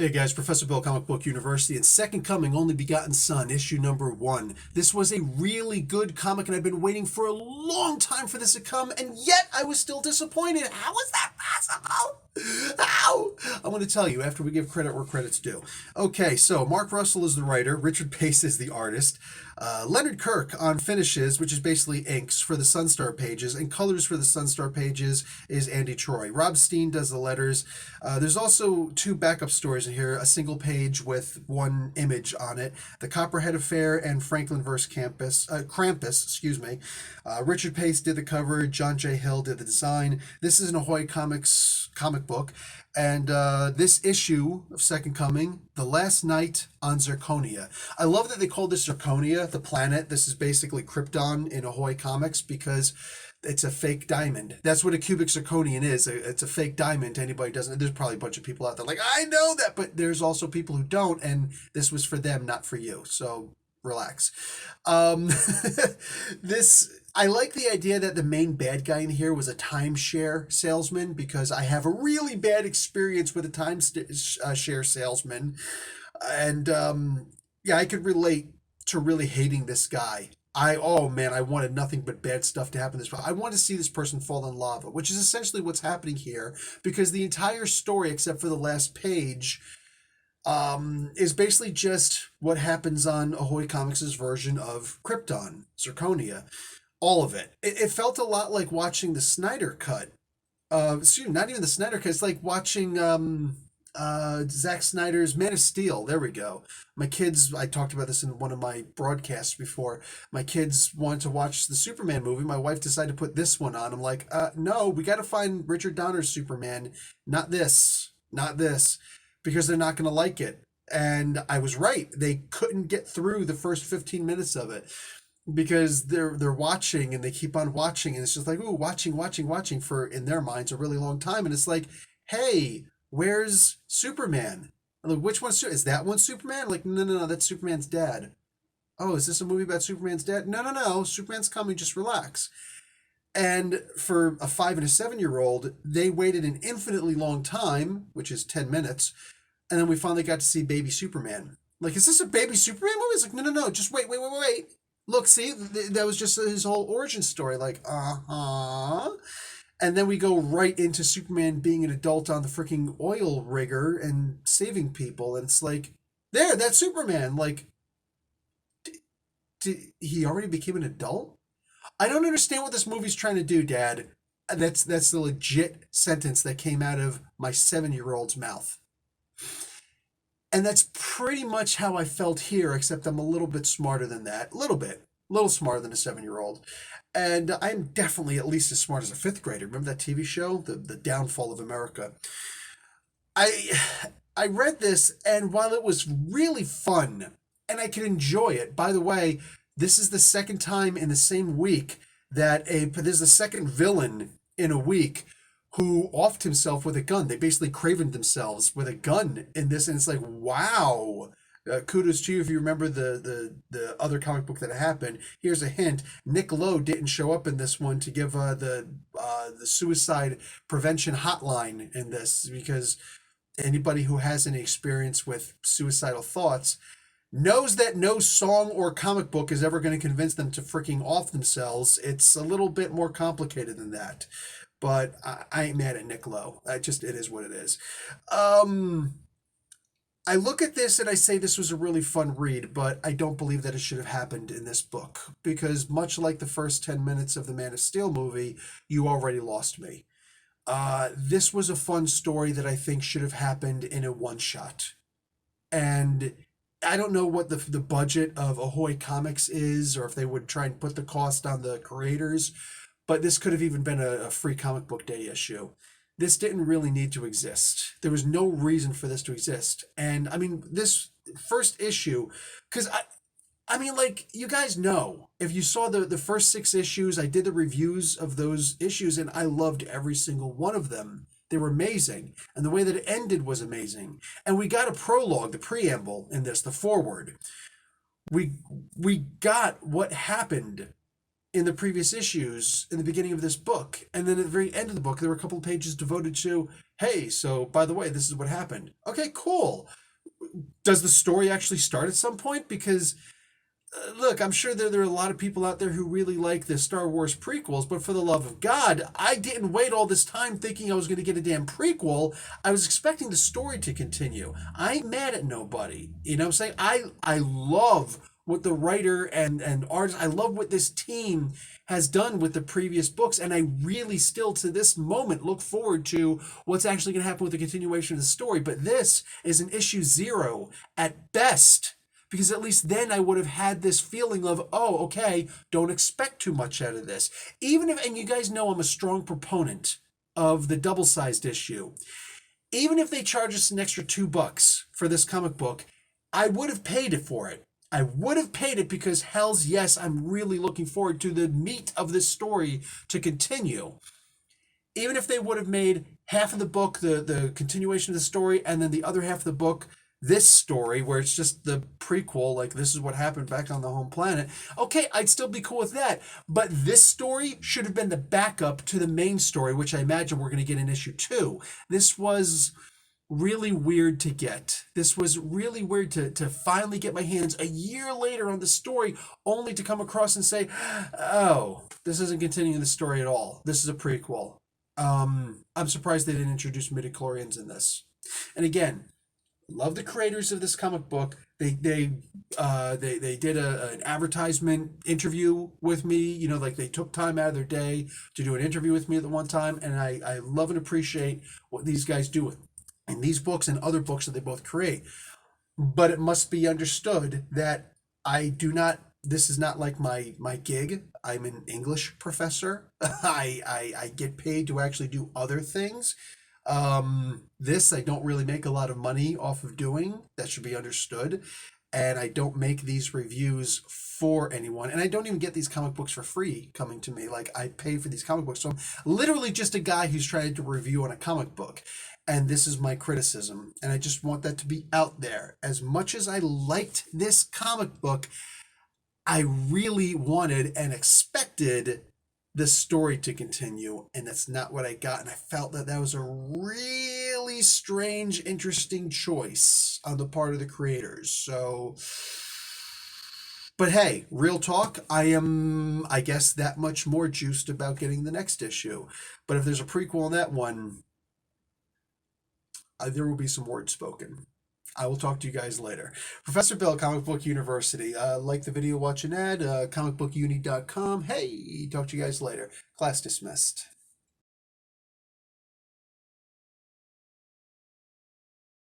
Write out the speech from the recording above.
Hey guys, Professor Bill, Comic Book University, and Second Coming, Only Begotten Son, issue number 1. This was a really good comic, and I've been waiting for a long time for this to come, and yet I was still disappointed. How is that possible? How? I'm going to tell you after we give credit where credit's due. Okay, so Mark Russell is the writer, Richard Pace is the artist, Leonard Kirk on finishes, which is basically inks for the Sunstar pages, and colors for the Sunstar pages is Andy Troy. Rob Steen does the letters. There's also 2 backup stories in here, a single page with 1 image on it, The Copperhead Affair and Franklin vs. Krampus, excuse me. Richard Pace did the cover, John J. Hill did the design. This is an Ahoy Comics comic book, and this issue of Second Coming, The Last Night on Zirconia. I love that they called this Zirconia, the planet. This is basically Krypton in Ahoy Comics because it's a fake diamond. That's what a cubic zirconian is. It's a fake diamond. Anybody doesn't. There's probably a bunch of people out there like, I know that, but there's also people who don't, and this was for them, not for you. So relax. This I like the idea that the main bad guy in here was a timeshare salesman because I have a really bad experience with a timeshare salesman, and yeah, I could relate to really hating this guy. Oh man, I wanted nothing but bad stuff to happen to this. I want to see this person fall in lava, which is essentially what's happening here because the entire story, except for the last page, is basically just what happens on Ahoy Comics' version of Krypton, Zirconia. All of it. It felt a lot like watching the Snyder Cut. Excuse me, not even the Snyder Cut. It's like watching Zack Snyder's Man of Steel. There we go. My kids, I talked about this in one of my broadcasts before. My kids wanted to watch the Superman movie. My wife decided to put this one on. I'm like, no, we got to find Richard Donner's Superman. Not this. Not this. Because they're not going to like it. And I was right. They couldn't get through the first 15 minutes of it because they're watching and they keep on watching, and it's just like, ooh, watching for, in their minds, a really long time. And it's like, hey, where's Superman? I'm like, which one's is that one Superman? Like, no, that's Superman's dad. Oh, is this a movie about Superman's dad? No, Superman's coming, just relax. And for a 5 and a 7-year-old, they waited an infinitely long time, which is 10 minutes, and then we finally got to see baby Superman. Like, is this a baby Superman movie? It's like, no, just wait. Look, see, that was just his whole origin story. Like, And then we go right into Superman being an adult on the freaking oil rigger and saving people. And it's like, that's Superman. Like, did he already became an adult? I don't understand what this movie's trying to do, Dad. That's the legit sentence that came out of my 7-year-old's mouth. And that's pretty much how I felt here, except I'm a little bit smarter than that. A little smarter than a 7-year-old. And I'm definitely at least as smart as a 5th grader. Remember that TV show, The Downfall of America? I read this, and while it was really fun, and I could enjoy it, by the way, this is the second time in the same week that there's the second villain in a week who offed himself with a gun. They basically cravened themselves with a gun in this, and it's like, wow. Kudos to you if you remember the other comic book that happened. Here's a hint: Nick Lowe didn't show up in this one to give the suicide prevention hotline in this, because anybody who has any experience with suicidal thoughts knows that no song or comic book is ever going to convince them to freaking off themselves. It's a little bit more complicated than that. But I ain't mad at Nick Lowe. It is what it is. I look at this and I say this was a really fun read, but I don't believe that it should have happened in this book, because much like the first 10 minutes of the Man of Steel movie, you already lost me. This was a fun story that I think should have happened in a one-shot. And I don't know what the budget of Ahoy Comics is, or if they would try and put the cost on the creators, but this could have even been a free comic book day issue. This didn't really need to exist. There was no reason for this to exist. And I mean, this first issue, because I mean, like, you guys know, if you saw the first 6 issues, I did the reviews of those issues, and I loved every single one of them. They were amazing. And the way that it ended was amazing. And we got a prologue, the preamble in this, the foreword. We got what happened in the previous issues in the beginning of this book. And then at the very end of the book, there were a couple of pages devoted to, hey, so by the way, this is what happened. Okay, cool. Does the story actually start at some point? Because look, I'm sure there are a lot of people out there who really like the Star Wars prequels, but for the love of God, I didn't wait all this time thinking I was going to get a damn prequel. I was expecting the story to continue. I ain't mad at nobody. You know what I'm saying? I love what the writer and artist, I love what this team has done with the previous books, and I really still to this moment look forward to what's actually going to happen with the continuation of the story. But this is an issue 0 at best, because at least then I would have had this feeling of, oh, okay, don't expect too much out of this. Even if, and you guys know I'm a strong proponent of the double-sized issue, even if they charge us an extra $2 for this comic book, I would have paid it for it. I would have paid it because hell's yes, I'm really looking forward to the meat of this story to continue. Even if they would have made half of the book the continuation of the story, and then the other half of the book this story where it's just the prequel, like this is what happened back on the home planet, okay, I'd still be cool with that. But this story should have been the backup to the main story, which I imagine we're going to get in issue 2. This was really weird to get. This was really weird to finally get my hands a year later on the story, only to come across and say, oh, this isn't continuing the story at all. This is a prequel. I'm surprised they didn't introduce midichlorians in this. And again, love the creators of this comic book. They did an advertisement interview with me. You know, like they took time out of their day to do an interview with me at the one time, and I love and appreciate what these guys do in these books and other books that they both create. But it must be understood that I do not. This is not like my gig. I'm an English professor. I get paid to actually do other things. This I don't really make a lot of money off of doing. That should be understood. And I don't make these reviews for anyone. And I don't even get these comic books for free coming to me. Like I pay for these comic books. So I'm literally just a guy who's trying to review on a comic book. And this is my criticism. And I just want that to be out there. As much as I liked this comic book, I really wanted and expected the story to continue, and that's not what I got. And I felt that that was a really strange, interesting choice on the part of the creators. So, but hey, real talk, I am, I guess, that much more juiced about getting the next issue. But if there's a prequel on that one, there will be some words spoken. I will talk to you guys later. Professor Bill, Comic Book University. Like the video, watch an ad, comicbookuni.com. Hey, talk to you guys later. Class dismissed.